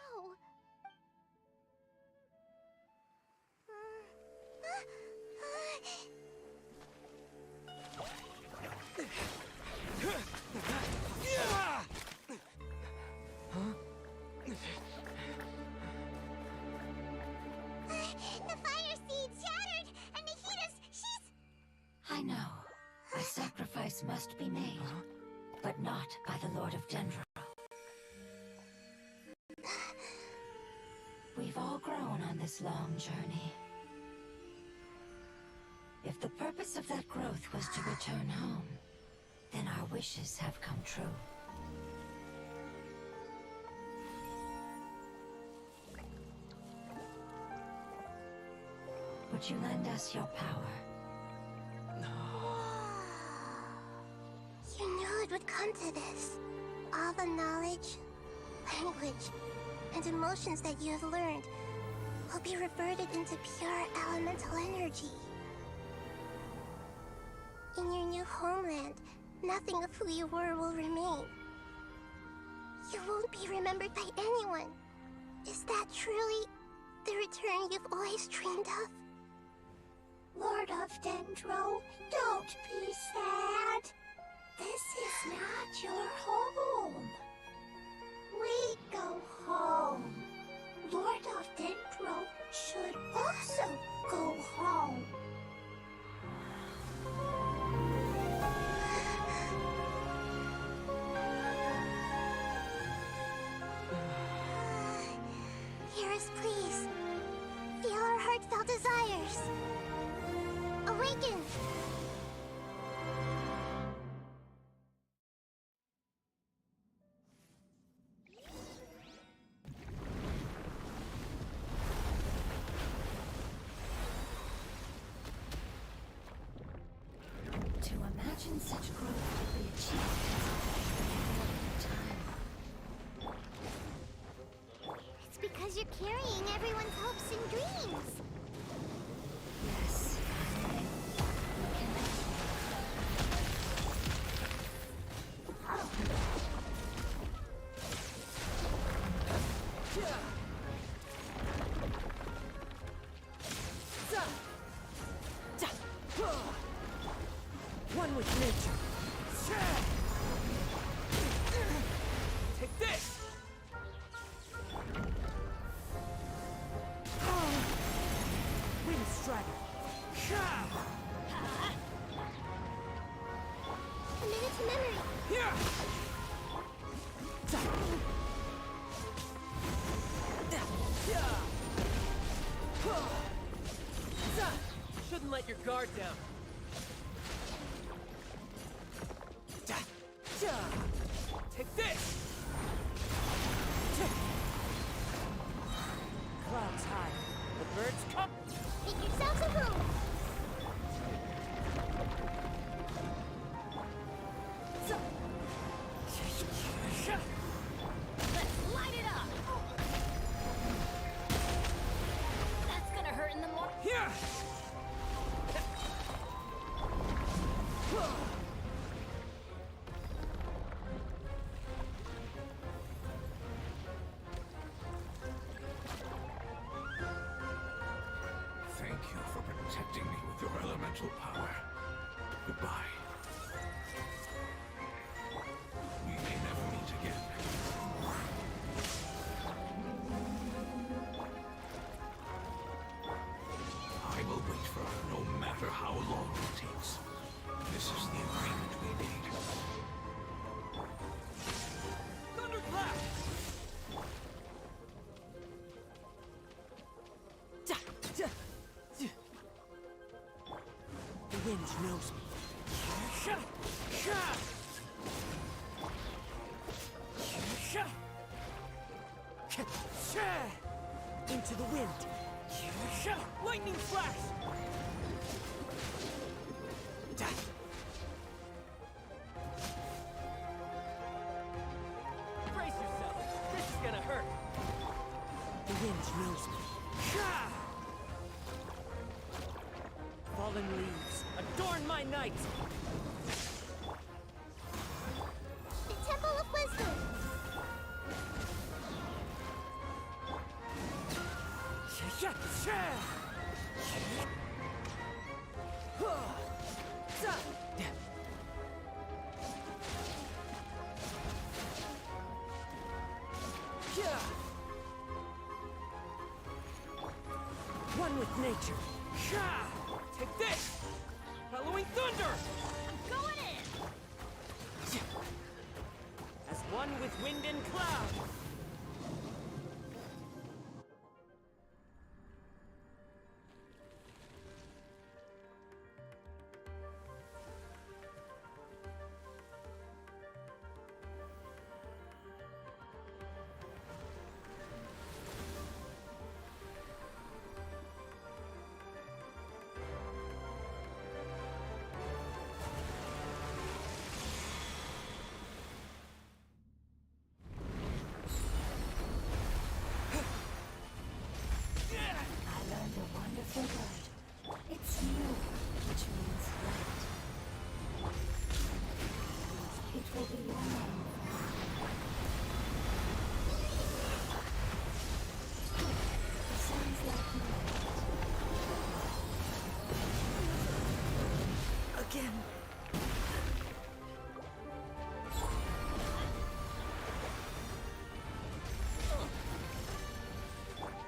The fire seed shattered, and she's... I know. A sacrifice must be made, but not by the Lord of Dendro. We've all grown on this long journey. If the purpose of that growth was to return home, then our wishes have come true. Would you lend us your power? You knew it would come to this. All the knowledge, language, and emotions that you have learned will be reverted into pure elemental energy. In your new homeland, nothing of who you were will remain. You won't be remembered by anyone. Is that truly the return you've always dreamed of? Lord of Dendro, don't be sad. This is not your home. We go home. Lord us, please. Feel our heartfelt desires. Awaken! To imagine such growth could be achieved in such a short time. It's because you're carrying everyone's hopes and dreams. Yes, One with nature. Take this! Wind Strider. A minute to memory. Here! Shouldn't let your guard down. Take this! Clouds high. The birds come. Make yourselves a room. Let's light it up! That's gonna hurt in the morning. Here! Thank you for protecting me with your elemental power. Goodbye. We may never meet again. I will wait for her no matter how long it takes. This is the agreement we made. Thunderclap! The wind knows me. Into the wind. Lightning flash! Brace yourself. This is gonna hurt. The wind knows me. Fallen leaves, adorn my night! The Temple of Wisdom. One with nature. Take this! Halloween thunder! I'm going in! As one with wind and cloud! It's you, which means light. It will be your name. Sounds like light. Again!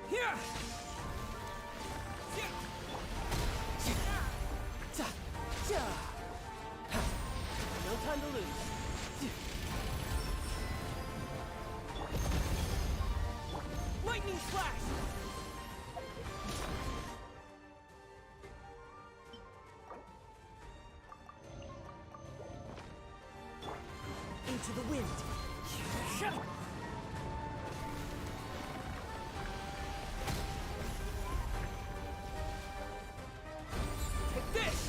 Here! No time to lose. Lightning Slash! Into the wind. Take this!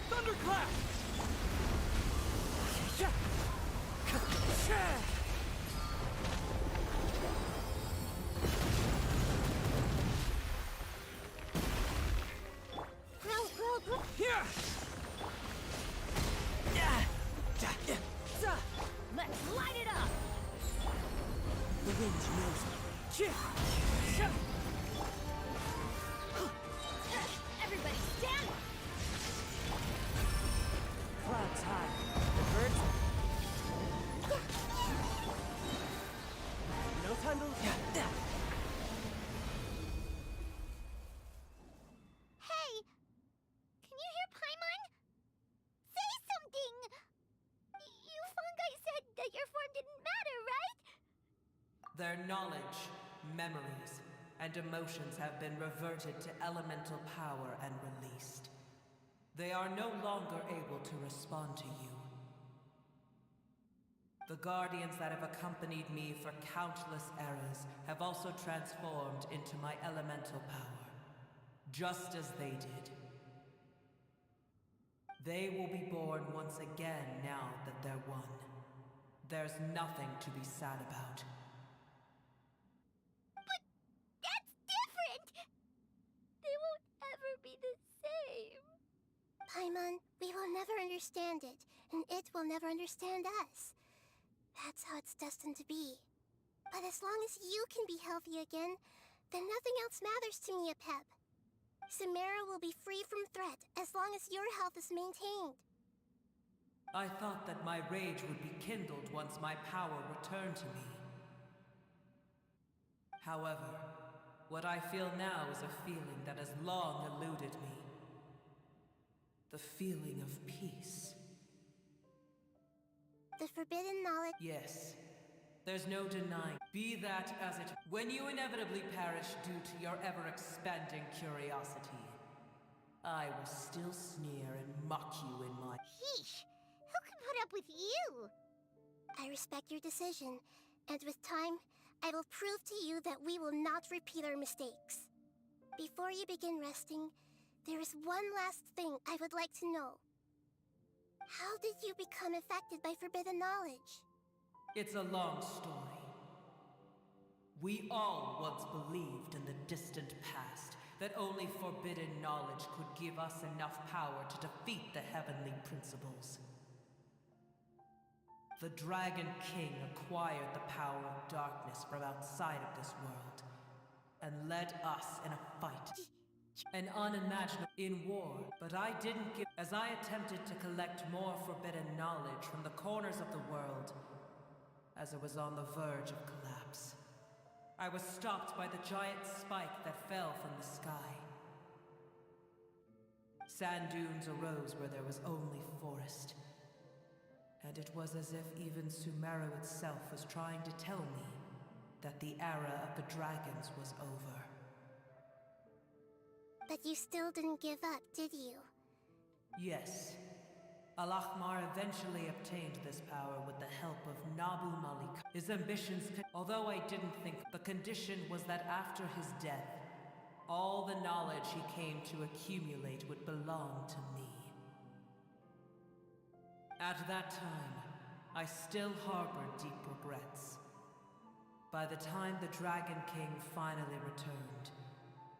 Thunderclap! Here! Let's light it up! The wind knows me. Everybody stand! Clouds high. The birds. No time to. Hey! Can you hear Paimon? Say something! You fungi said that your form didn't matter, right? Their knowledge, memories, and emotions have been reverted to elemental power and released. They are no longer able to respond to you. The guardians that have accompanied me for countless eras have also transformed into my elemental power, just as they did. They will be born once again now that they're one. There's nothing to be sad about. But that's different! They won't ever be the same. Paimon, we will never understand it, and it will never understand us. That's how it's destined to be. But as long as you can be healthy again, then nothing else matters to me, Apep. Samara will be free from threat as long as your health is maintained. I thought that my rage would be kindled once my power returned to me. However, what I feel now is a feeling that has long eluded me. The feeling of peace. The forbidden knowledge. Yes, there's no denying. Be that as it, when you inevitably perish due to your ever-expanding curiosity, I will still sneer and mock you in my... Yeesh! Who can put up with you? I respect your decision, and with time, I will prove to you that we will not repeat our mistakes. Before you begin resting, there is one last thing I would like to know. How did you become affected by forbidden knowledge? It's a long story. We all once believed in the distant past that only forbidden knowledge could give us enough power to defeat the heavenly principles. The Dragon King acquired the power of darkness from outside of this world and led us in a fight. An unimaginable in war, but I didn't give. As I attempted to collect more forbidden knowledge from the corners of the world, as it was on the verge of collapse, I was stopped by the giant spike that fell from the sky. Sand dunes arose where there was only forest, and it was as if even Sumeru itself was trying to tell me that the era of the dragons was over. But you still didn't give up, did you? Yes. Al-Ahmar eventually obtained this power with the help of Nabu Malik. His ambitions, although I didn't think, the condition was that after his death, all the knowledge he came to accumulate would belong to me. At that time, I still harbored deep regrets. By the time the Dragon King finally returned,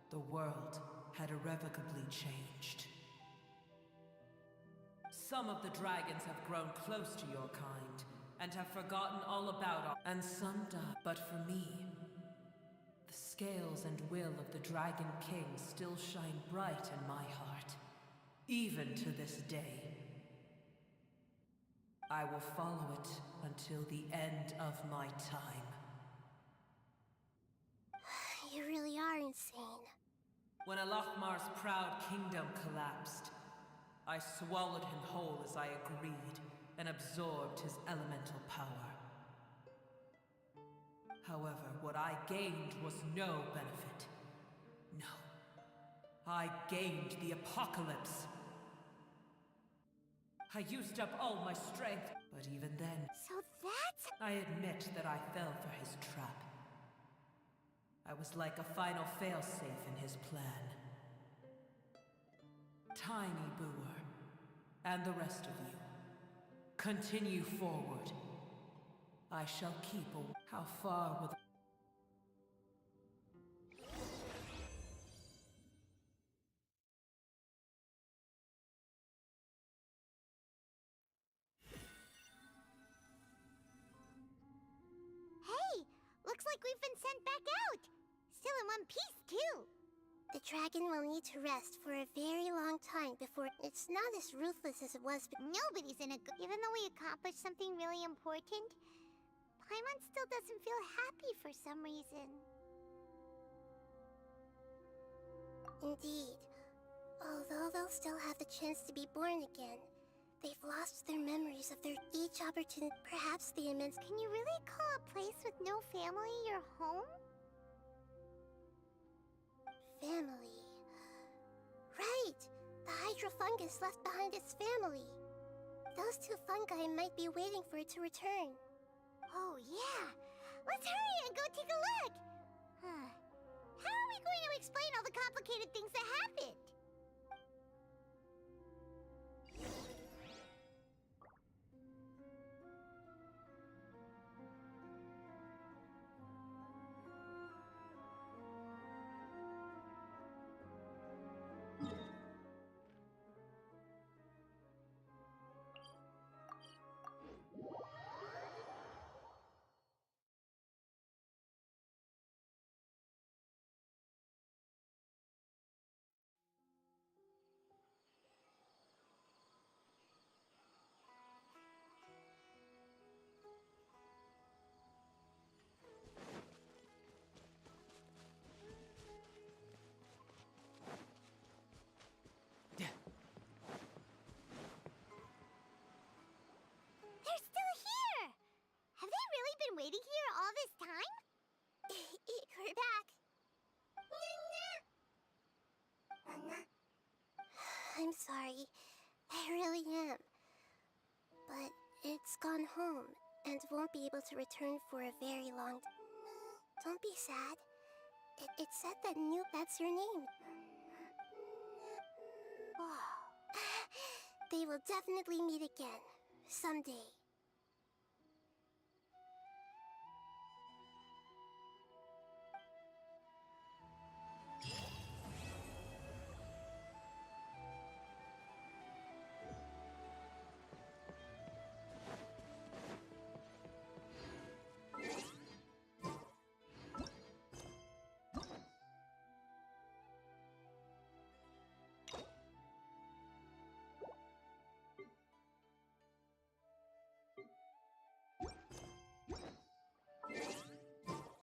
the world had irrevocably changed. Some of the dragons have grown close to your kind, and have forgotten all about our... And some died. But for me, the scales and will of the Dragon King still shine bright in my heart. Even to this day. I will follow it until the end of my time. You really are insane. When Alachmar's proud kingdom collapsed, I swallowed him whole as I agreed and absorbed his elemental power. However, what I gained was no benefit. No. I gained the apocalypse. I used up all my strength, but even then, So that's... I admit that I fell for his trap. I was like a final failsafe in his plan. Tiny Booer, and the rest of you, continue forward. I shall keep a... How far will the... Hey! Looks like we've been sent back out! Still in one piece, too! The dragon will need to rest for a very long time before it's not as ruthless as it was. Nobody's in a good... Even though we accomplished something really important, Paimon still doesn't feel happy for some reason. Indeed. Although they'll still have the chance to be born again, they've lost their memories of their each opportunity. Perhaps the immense... Can you really call a place with no family your home? Family. Right! The hydrofungus left behind its family. Those two fungi might be waiting for it to return. Oh, yeah! Let's hurry and go take a look! How are we going to explain all the complicated things that happened? They're still here! Have they really been waiting here all this time? We're back. I'm sorry. I really am. But it's gone home and won't be able to return for a very long time. Don't be sad. It said that that's your name. They will definitely meet again. Someday.